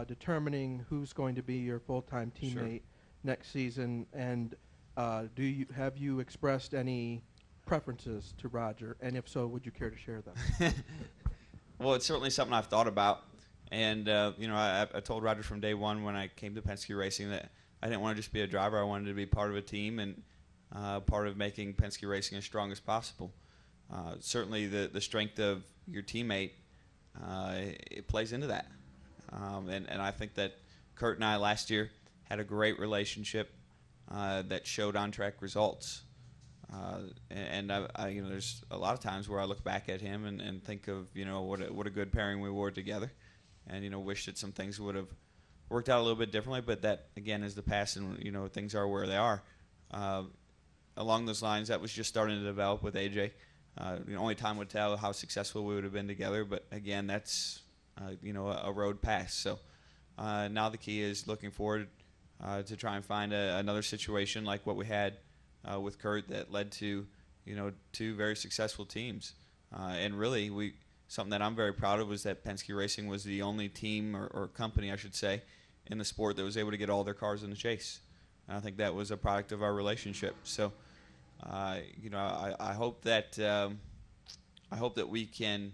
determining who's going to be your full-time Sure. teammate next season? And have you expressed any preferences to Roger? And if so, would you care to share them? Well, it's certainly something I've thought about. And, I told Roger from day one when I came to Penske Racing that I didn't want to just be a driver. I wanted to be part of a team and part of making Penske Racing as strong as possible. Certainly the strength of your teammate, it plays into that. And I think that Kurt and I last year had a great relationship that showed on-track results. There's a lot of times where I look back at him and think of, what a good pairing we were together, and wish that some things would have worked out a little bit differently. But that again is the past, and things are where they are. Along those lines, that was just starting to develop with AJ. Only time would tell how successful we would have been together. But again, that's a road past. So now the key is looking forward to try and find another situation like what we had with Kurt that led to two very successful teams. And really, something that I'm very proud of was that Penske Racing was the only team or company, I should say, in the sport that was able to get all their cars in the chase. And I think that was a product of our relationship. So, I hope that we can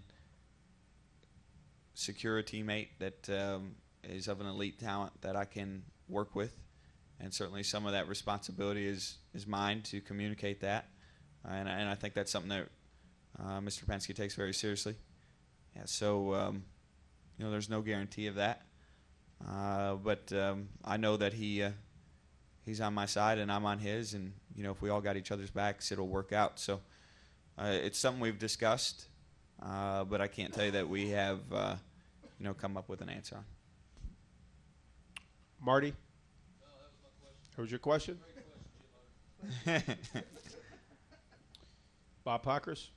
secure a teammate that is of an elite talent that I can work with, and certainly some of that responsibility is mine to communicate that, and I think that's something that Mr. Penske takes very seriously. Yeah, so there's no guarantee of that, but I know that he's on my side and I'm on his, and if we all got each other's backs, it'll work out. So it's something we've discussed, but I can't tell you that we have come up with an answer on. Marty? What was your question? Bob Pockers?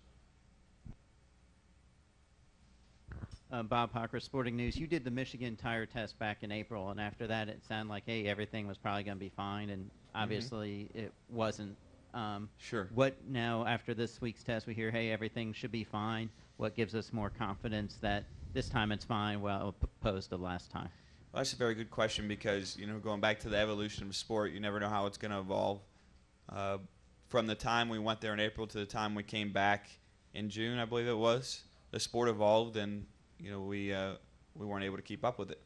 Bob Hocker, Sporting News. You did the Michigan tire test back in April, and after that it sounded like, hey, everything was probably going to be fine, and obviously it wasn't. Sure. What now, after this week's test, we hear, hey, everything should be fine. What gives us more confidence that this time it's fine, well, opposed to last time? Well, that's a very good question because, going back to the evolution of sport, you never know how it's going to evolve. From the time we went there in April to the time we came back in June, I believe it was, the sport evolved, and we weren't able to keep up with it.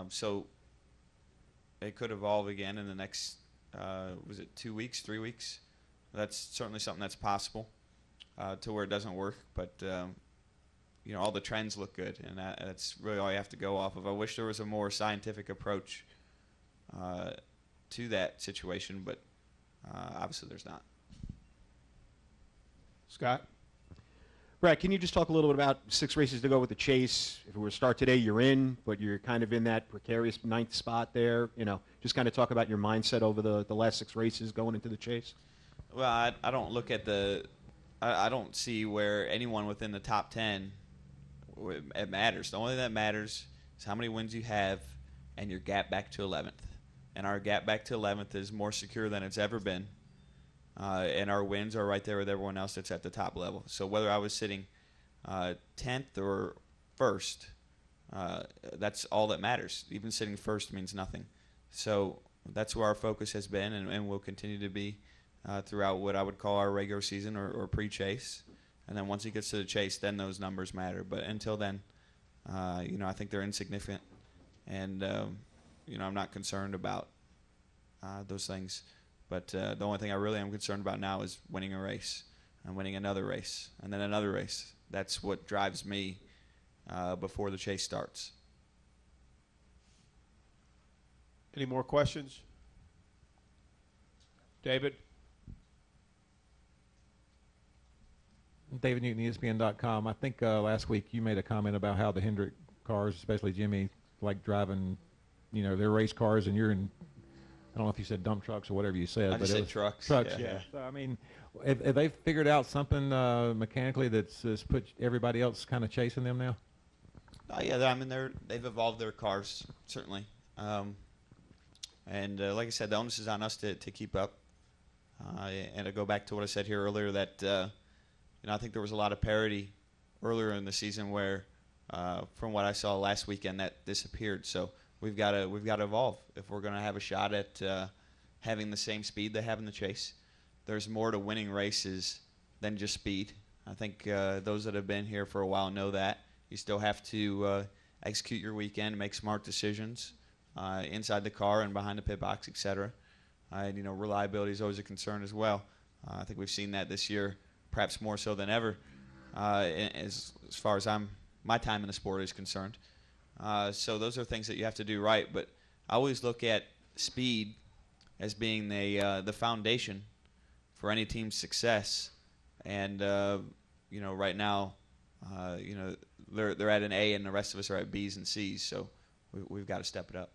So it could evolve again in the next, was it 2 weeks, 3 weeks? That's certainly something that's possible to where it doesn't work. But, all the trends look good, and that's really all you have to go off of. I wish there was a more scientific approach to that situation, but obviously there's not. Scott? Brad, can you just talk a little bit about 6 races to go with the chase? If we were to start today, you're in, but you're kind of in that precarious 9th spot there. Just kind of talk about your mindset over the last 6 races going into the chase. Well, I don't look at I don't see where anyone within the top 10, it matters. The only thing that matters is how many wins you have and your gap back to 11th. And our gap back to 11th is more secure than it's ever been. And our wins are right there with everyone else that's at the top level. So whether I was sitting 10th or 1st, that's all that matters. Even sitting 1st means nothing. So that's where our focus has been and will continue to be throughout what I would call our regular season or pre-chase. And then once he gets to the chase, then those numbers matter. But until then, I think they're insignificant. And, I'm not concerned about those things. But the only thing I really am concerned about now is winning a race and winning another race and then another race. That's what drives me before the chase starts. Any more questions? David? David Newton, ESPN.com. I think last week you made a comment about how the Hendrick cars, especially Jimmy, like driving, their race cars, and you're in, I don't know if you said dump trucks or whatever you said. I just said trucks. Trucks, yeah. So, have they figured out something mechanically that's put everybody else kind of chasing them now? Yeah, they've evolved their cars, certainly. And like I said, the onus is on us to keep up. And to go back to what I said here earlier, that I think there was a lot of parity earlier in the season where from what I saw last weekend, that disappeared. So we've got to evolve if we're going to have a shot at having the same speed they have in the chase. There's more to winning races than just speed. I think those that have been here for a while know that. You still have to execute your weekend, make smart decisions inside the car and behind the pit box, etc. And reliability is always a concern as well. I think we've seen that this year, perhaps more so than ever, as far as my time in the sport is concerned. So those are things that you have to do right. But I always look at speed as being the foundation for any team's success. And right now, they're at an A, and the rest of us are at B's and C's. So we've got to step it up.